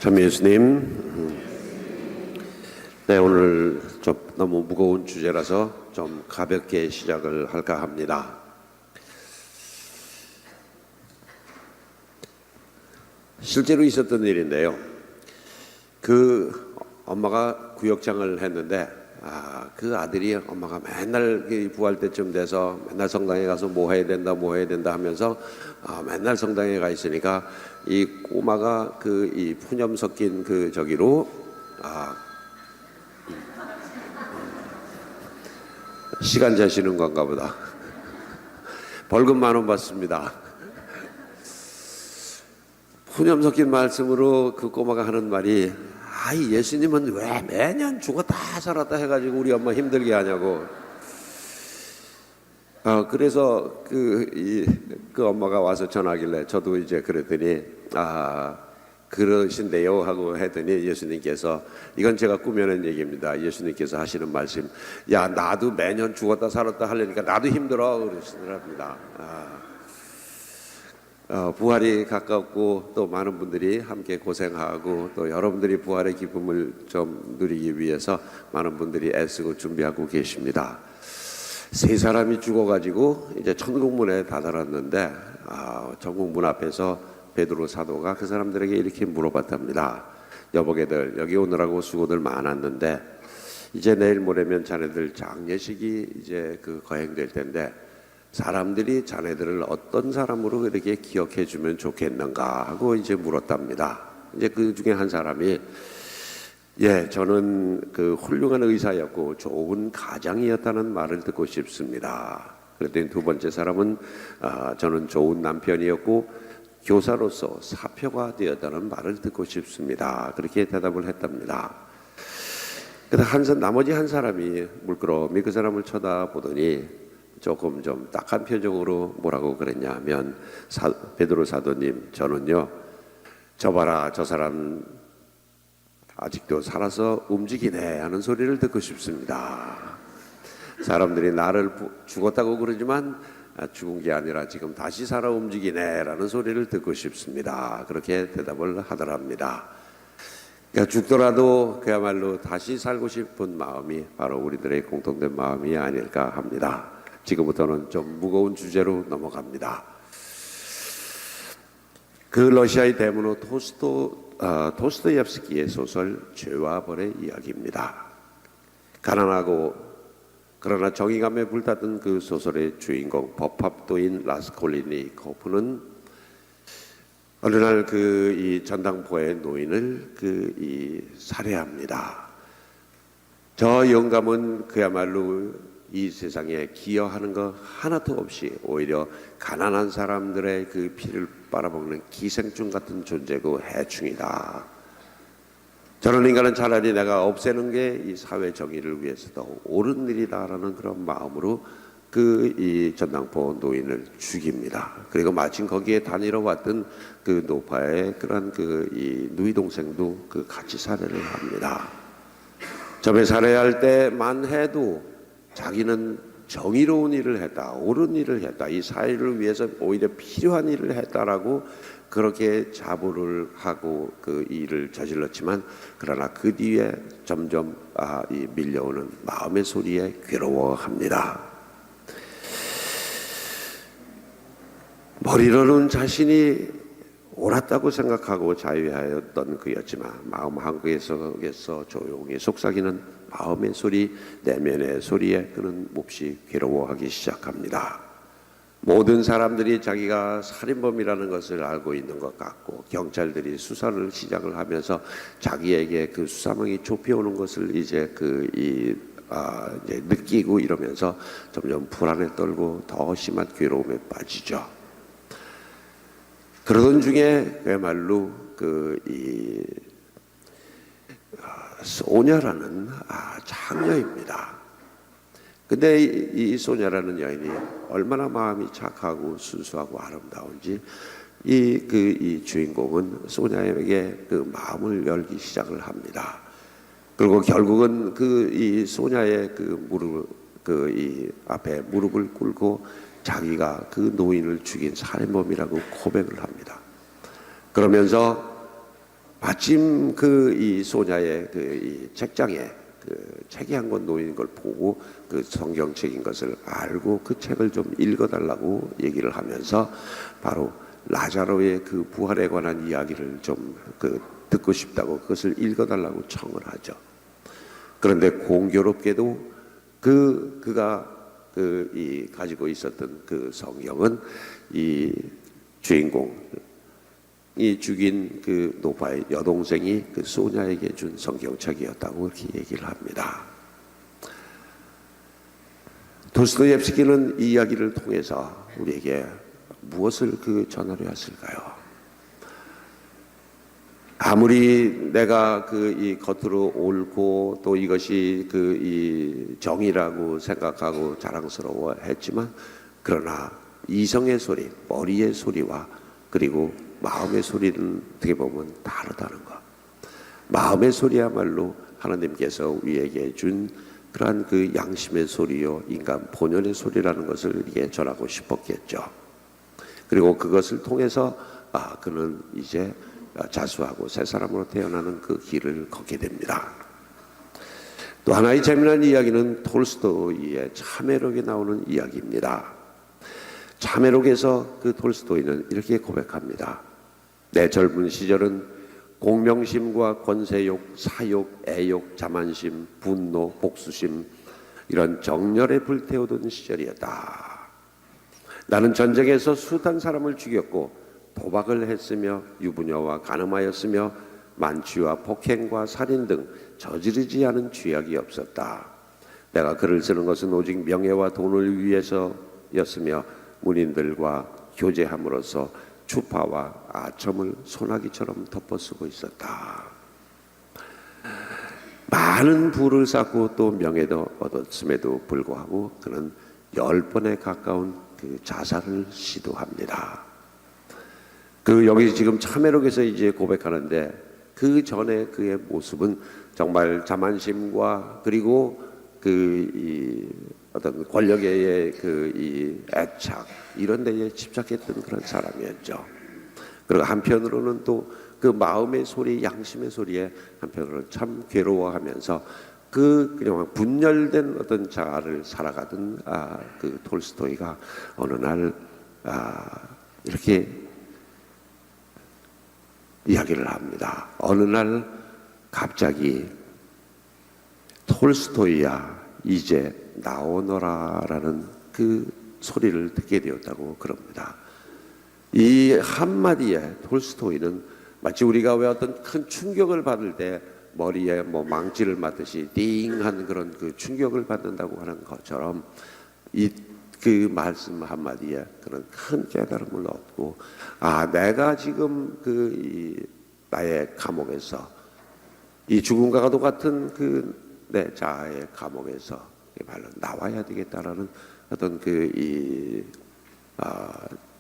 참 예수님, 네, 오늘 좀 너무 무거운 주제라서 좀 가볍게 시작을 할까 합니다. 실제로 있었던 일인데요. 그 엄마가 구역장을 했는데 그 아들이 엄마가 맨날 부활 때쯤 돼서 맨날 성당에 가서 뭐 해야 된다 하면서 맨날 성당에 가 있으니까 이 꼬마가 이 푸념 섞인 저기로 시간 자시는 건가 보다. 벌금 10,000원 받습니다. 푸념 섞인 말씀으로 그 꼬마가 하는 말이 예수님은 왜 매년 죽었다 살았다 해가지고 우리 엄마 힘들게 하냐고. 그래서 그 엄마가 와서 전하길래 저도 이제 그랬더니 그러신데요 하고 했더니 예수님께서, 이건 제가 꾸며낸 얘기입니다. 예수님께서 하시는 말씀, 야 나도 매년 죽었다 살았다 하려니까 나도 힘들어 그러시더랍니다. 부활이 가깝고 또 많은 분들이 함께 고생하고 또 여러분들이 부활의 기쁨을 좀 누리기 위해서 많은 분들이 애쓰고 준비하고 계십니다. 세 사람이 죽어가지고 이제 천국문에 다다랐는데 천국문 앞에서 베드로 사도가 그 사람들에게 이렇게 물어봤답니다. 여보게들, 여기 오느라고 수고들 많았는데 이제 내일 모레면 자네들 장례식이 이제 거행될 텐데 사람들이 자네들을 어떤 사람으로 이렇게 기억해 주면 좋겠는가 하고 이제 물었답니다. 이제 그 중에 한 사람이, 저는 훌륭한 의사였고 좋은 가장이었다는 말을 듣고 싶습니다. 그랬더니 두 번째 사람은 저는 좋은 남편이었고 교사로서 사표가 되었다는 말을 듣고 싶습니다. 그렇게 대답을 했답니다. 나머지 한 사람이 물끄러미 그 사람을 쳐다보더니 조금 좀 딱한 표정으로 뭐라고 그랬냐 하면, 베드로 사도님, 저는요, 저 봐라, 저 사람 아직도 살아서 움직이네 하는 소리를 듣고 싶습니다. 사람들이 나를 죽었다고 그러지만 죽은 게 아니라 지금 다시 살아 움직이네 라는 소리를 듣고 싶습니다. 그렇게 대답을 하더랍니다. 그러니까 죽더라도 그야말로 다시 살고 싶은 마음이 바로 우리들의 공통된 마음이 아닐까 합니다. 지금부터는 좀 무거운 주제로 넘어갑니다. 러시아의 대문호 도스토옙스키의 소설 죄와 벌의 이야기입니다. 가난하고 그러나 정의감에 불탔던 그 소설의 주인공 법합도인 라스콜리니코프는 어느 날 이 전당포의 노인을 살해합니다. 저 영감은 그야말로 이 세상에 기여하는 것 하나도 없이 오히려 가난한 사람들의 피를 빨아먹는 기생충 같은 존재고 해충이다. 저런 인간은 차라리 내가 없애는 게 이 사회 정의를 위해서 더 옳은 일이다라는 그런 마음으로 이 전당포 노인을 죽입니다. 그리고 마침 거기에 다니러 왔던 노파의 그런 이 누이 동생도 같이 살해를 합니다. 점에 살해할 때만 해도 자기는 정의로운 일을 했다, 옳은 일을 했다, 이 사회를 위해서 오히려 필요한 일을 했다라고 그렇게 자부를 하고 일을 저질렀지만, 그러나 그 뒤에 점점 이 밀려오는 마음의 소리에 괴로워합니다. 머리로는 자신이 옳았다고 생각하고 자유하였던 그였지만 마음 한구에 속에서 조용히 속삭이는 마음의 소리, 내면의 소리에 그는 몹시 괴로워하기 시작합니다. 모든 사람들이 자기가 살인범이라는 것을 알고 있는 것 같고 경찰들이 수사를 시작을 하면서 자기에게 수사망이 좁혀오는 것을 이제 이제 느끼고 이러면서 점점 불안에 떨고 더 심한 괴로움에 빠지죠. 그러던 중에 그야말로 소녀라는 장녀입니다. 근데 이 소녀라는 여인이 얼마나 마음이 착하고 순수하고 아름다운지 이 주인공은 소녀에게 마음을 열기 시작을 합니다. 그리고 결국은 이 소녀의 이 앞에 무릎을 꿇고 자기가 노인을 죽인 살인범이라고 고백을 합니다. 그러면서 마침 그 이 소냐의 그 이 책장에 그 책이 한 권 놓인 걸 보고 그 성경책인 것을 알고 그 책을 좀 읽어달라고 얘기를 하면서 바로 라자로의 그 부활에 관한 이야기를 좀 듣고 싶다고 그것을 읽어달라고 청을 하죠. 그런데 공교롭게도 그가 가지고 있었던 그 성경은 이 주인공이 죽인 그 노바의 여동생이 그 소냐에게 준 성경책이었다고 그렇게 얘기를 합니다. 도스토옙스키는 이 이야기를 통해서 우리에게 무엇을 전하려 했을까요? 아무리 내가 이 겉으로 옳고 또 이것이 이 정의라고 생각하고 자랑스러워 했지만, 그러나 이성의 소리, 머리의 소리와 그리고 마음의 소리는 어떻게 보면 다르다는 것. 마음의 소리야말로 하나님께서 우리에게 준 그러한 그 양심의 소리요, 인간 본연의 소리라는 것을 이게 전하고 싶었겠죠. 그리고 그것을 통해서 그는 이제 자수하고 새 사람으로 태어나는 그 길을 걷게 됩니다. 또 하나의 재미난 이야기는 톨스토이의 참회록에 나오는 이야기입니다. 참회록에서 그 톨스토이는 이렇게 고백합니다. 내 젊은 시절은 공명심과 권세욕, 사욕, 애욕, 자만심, 분노, 복수심, 이런 정열에 불태우던 시절이었다. 나는 전쟁에서 숱한 사람을 죽였고 도박을 했으며 유부녀와 간음하였으며 만취와 폭행과 살인 등 저지르지 않은 죄악이 없었다. 내가 글을 쓰는 것은 오직 명예와 돈을 위해서였으며 문인들과 교제함으로써 추파와 아첨을 소나기처럼 덮어쓰고 있었다. 많은 부를 쌓고 또 명예도 얻었음에도 불구하고 그는 10번에 가까운 그 자살을 시도합니다. 여기 지금 참회록에서 이제 고백하는데, 그 전에 그의 모습은 정말 자만심과 그리고 어떤 권력의 이 애착, 이런 데에 집착했던 그런 사람이었죠. 그리고 한편으로는 또 그 마음의 소리, 양심의 소리에 한편으로는 참 괴로워하면서 그냥 분열된 어떤 자아를 살아가던 그 톨스토이가 어느 날 이렇게 이야기를 합니다. 어느 날 갑자기 톨스토이야 이제 나오너라라는 그 소리를 듣게 되었다고 그럽니다. 이 한마디에 톨스토이는 마치 우리가 왜 어떤 큰 충격을 받을 때 머리에 망치를 맞듯이 띵한 그런 그 충격을 받는다고 하는 것처럼 그 말씀 한마디에 그런 큰 깨달음을 얻고, 내가 지금 나의 감옥에서, 이 죽음과 같은 내 자아의 감옥에서 말로 나와야 되겠다라는 어떤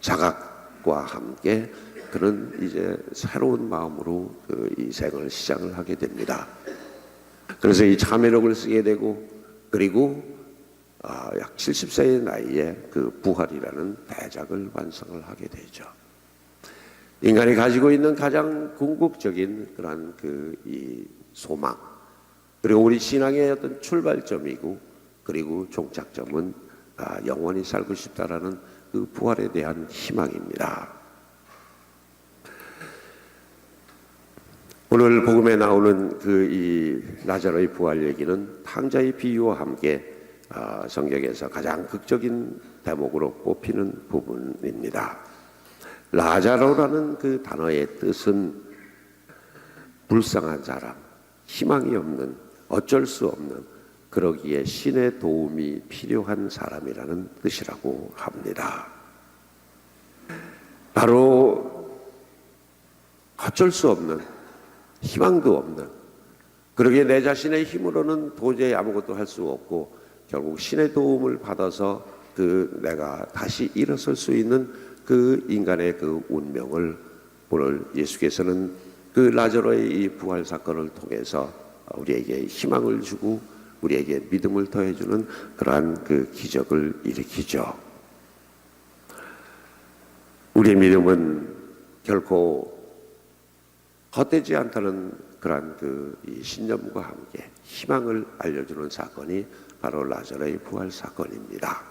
자각과 함께 그는 이제 새로운 마음으로 이 생을 시작을 하게 됩니다. 그래서 이 참회록을 쓰게 되고, 그리고 약 70세의 나이에 그 부활이라는 대작을 완성을 하게 되죠. 인간이 가지고 있는 가장 궁극적인 그런 이 소망, 그리고 우리 신앙의 어떤 출발점이고, 그리고 종착점은 영원히 살고 싶다라는 그 부활에 대한 희망입니다. 오늘 복음에 나오는 이 라자로의 부활 얘기는 탕자의 비유와 함께 성경에서 가장 극적인 대목으로 뽑히는 부분입니다. 라자로라는 그 단어의 뜻은 불쌍한 사람, 희망이 없는, 어쩔 수 없는, 그러기에 신의 도움이 필요한 사람이라는 뜻이라고 합니다. 바로 어쩔 수 없는, 희망도 없는, 그러기에 내 자신의 힘으로는 도저히 아무것도 할 수 없고 결국 신의 도움을 받아서 내가 다시 일어설 수 있는 그 인간의 그 운명을 오늘 예수께서는 그 라자로의 이 부활 사건을 통해서 우리에게 희망을 주고 우리에게 믿음을 더해주는 그러한 그 기적을 일으키죠. 우리의 믿음은 결코 헛되지 않다는 그러한 이 신념과 함께 희망을 알려주는 사건이 바로 라자로의 부활 사건입니다.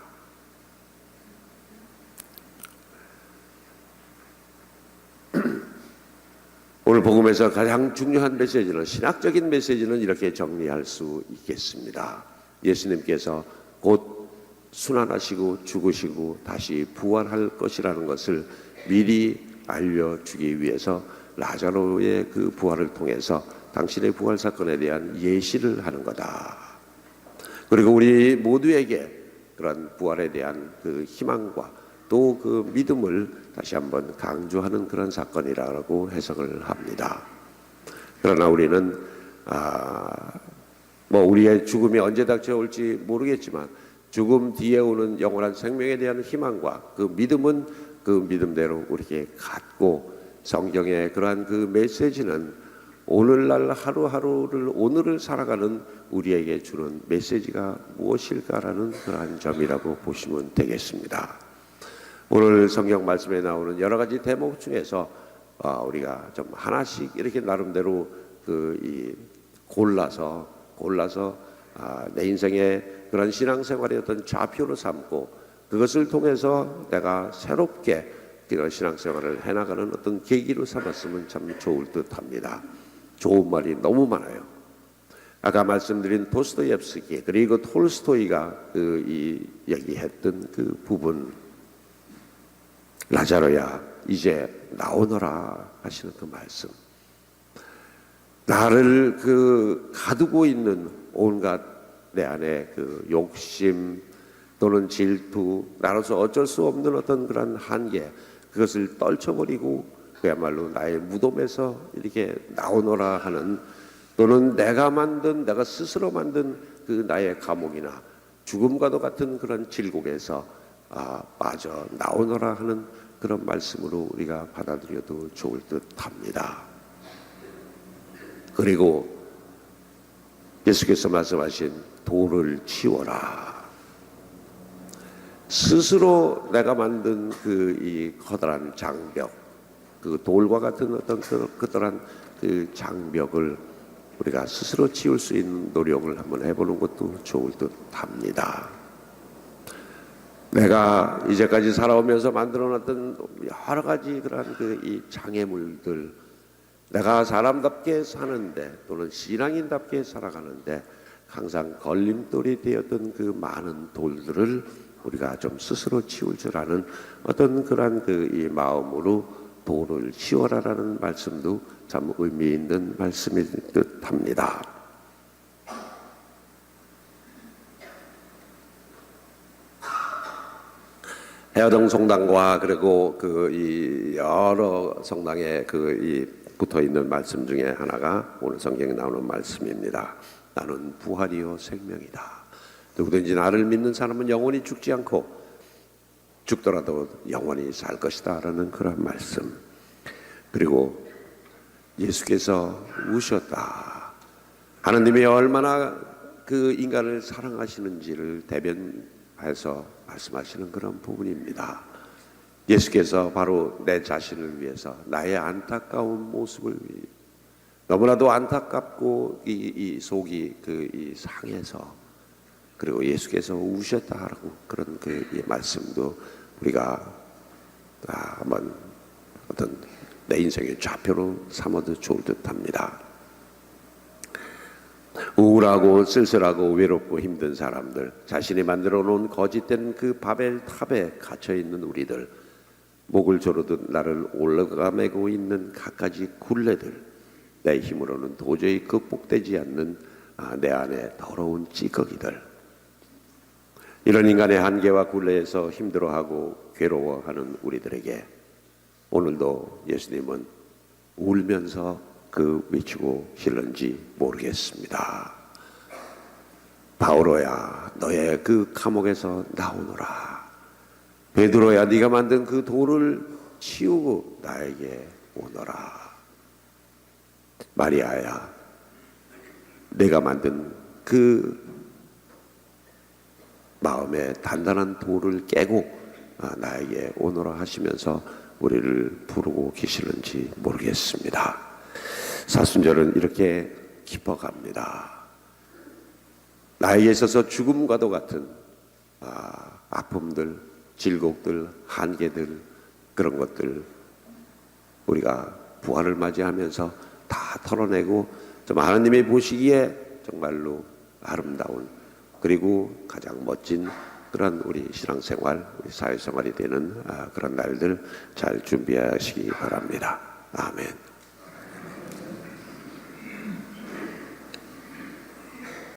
오늘 복음에서 가장 중요한 메시지는, 신학적인 메시지는 이렇게 정리할 수 있겠습니다. 예수님께서 곧 순환하시고 죽으시고 다시 부활할 것이라는 것을 미리 알려주기 위해서 라자로의 그 부활을 통해서 당신의 부활 사건에 대한 예시를 하는 거다. 그리고 우리 모두에게 그런 부활에 대한 그 희망과 또 그 믿음을 다시 한번 강조하는 그런 사건이라고 해석을 합니다. 그러나 우리는 우리의 죽음이 언제 닥쳐올지 모르겠지만 죽음 뒤에 오는 영원한 생명에 대한 희망과 그 믿음은 그 믿음대로 우리에게 갖고, 성경의 그러한 그 메시지는 오늘날 하루하루를 오늘을 살아가는 우리에게 주는 메시지가 무엇일까라는 그러한 점이라고 보시면 되겠습니다. 오늘 성경 말씀에 나오는 여러 가지 대목 중에서 우리가 좀 하나씩 이렇게 나름대로 골라서 내 인생의 그런 신앙생활의 어떤 좌표로 삼고 그것을 통해서 내가 새롭게 그런 신앙생활을 해나가는 어떤 계기로 삼았으면 참 좋을 듯합니다. 좋은 말이 너무 많아요. 아까 말씀드린 도스토옙스키 그리고 톨스토이가 얘기했던 그 부분, 라자로야 이제 나오너라 하시는 그 말씀, 나를 가두고 있는 온갖 내 안에 그 욕심 또는 질투, 나로서 어쩔 수 없는 어떤 그런 한계, 그것을 떨쳐버리고 그야말로 나의 무덤에서 이렇게 나오너라 하는, 또는 내가 스스로 만든 그 나의 감옥이나 죽음과도 같은 그런 질곡에서 빠져 나오너라 하는 그런 말씀으로 우리가 받아들여도 좋을 듯합니다. 그리고 예수께서 말씀하신 돌을 치워라. 스스로 내가 만든 이 커다란 장벽, 그 돌과 같은 어떤 커다란 그 장벽을 우리가 스스로 치울 수 있는 노력을 한번 해보는 것도 좋을 듯합니다. 내가 이제까지 살아오면서 만들어놨던 여러 가지 그러한 이 장애물들, 내가 사람답게 사는데 또는 신앙인답게 살아가는데 항상 걸림돌이 되었던 그 많은 돌들을 우리가 좀 스스로 치울 줄 아는 어떤 그러한 이 마음으로 돌을 치워라라는 말씀도 참 의미 있는 말씀일 듯합니다. 해화동 성당과 그리고 이 여러 성당에 이 붙어 있는 말씀 중에 하나가 오늘 성경에 나오는 말씀입니다. 나는 부활이요 생명이다. 누구든지 나를 믿는 사람은 영원히 죽지 않고 죽더라도 영원히 살 것이다 라는 그런 말씀. 그리고 예수께서 우셨다. 하나님이 얼마나 그 인간을 사랑하시는지를 대변해서 말씀하시는 그런 부분입니다. 예수께서 바로 내 자신을 위해서 나의 안타까운 모습을 너무나도 안타깝고 이 속이 이 상해서, 그리고 예수께서 우셨다라고 그런 이 말씀도 우리가 한번 어떤 내 인생의 좌표로 삼아도 좋을 듯합니다. 우울하고 쓸쓸하고 외롭고 힘든 사람들, 자신이 만들어 놓은 거짓된 그 바벨 탑에 갇혀 있는 우리들, 목을 조르듯 나를 올라가매고 있는 갖가지 굴레들, 내 힘으로는 도저히 극복되지 않는 내 안에 더러운 찌꺼기들, 이런 인간의 한계와 굴레에서 힘들어하고 괴로워하는 우리들에게 오늘도 예수님은 울면서 외치고 계실는지 모르겠습니다. 바오로야, 너의 그 감옥에서 나오너라. 베드로야, 네가 만든 그 돌을 치우고 나에게 오너라. 마리아야, 내가 만든 그 마음의 단단한 돌을 깨고 나에게 오너라 하시면서 우리를 부르고 계시는지 모르겠습니다. 사순절은 이렇게 깊어갑니다. 나에게 있어서 죽음과도 같은 아픔들, 질곡들, 한계들, 그런 것들 우리가 부활을 맞이하면서 다 털어내고 좀 하나님이 보시기에 정말로 아름다운 그리고 가장 멋진 그런 우리 신앙생활, 우리 사회생활이 되는 그런 날들 잘 준비하시기 바랍니다. 아멘.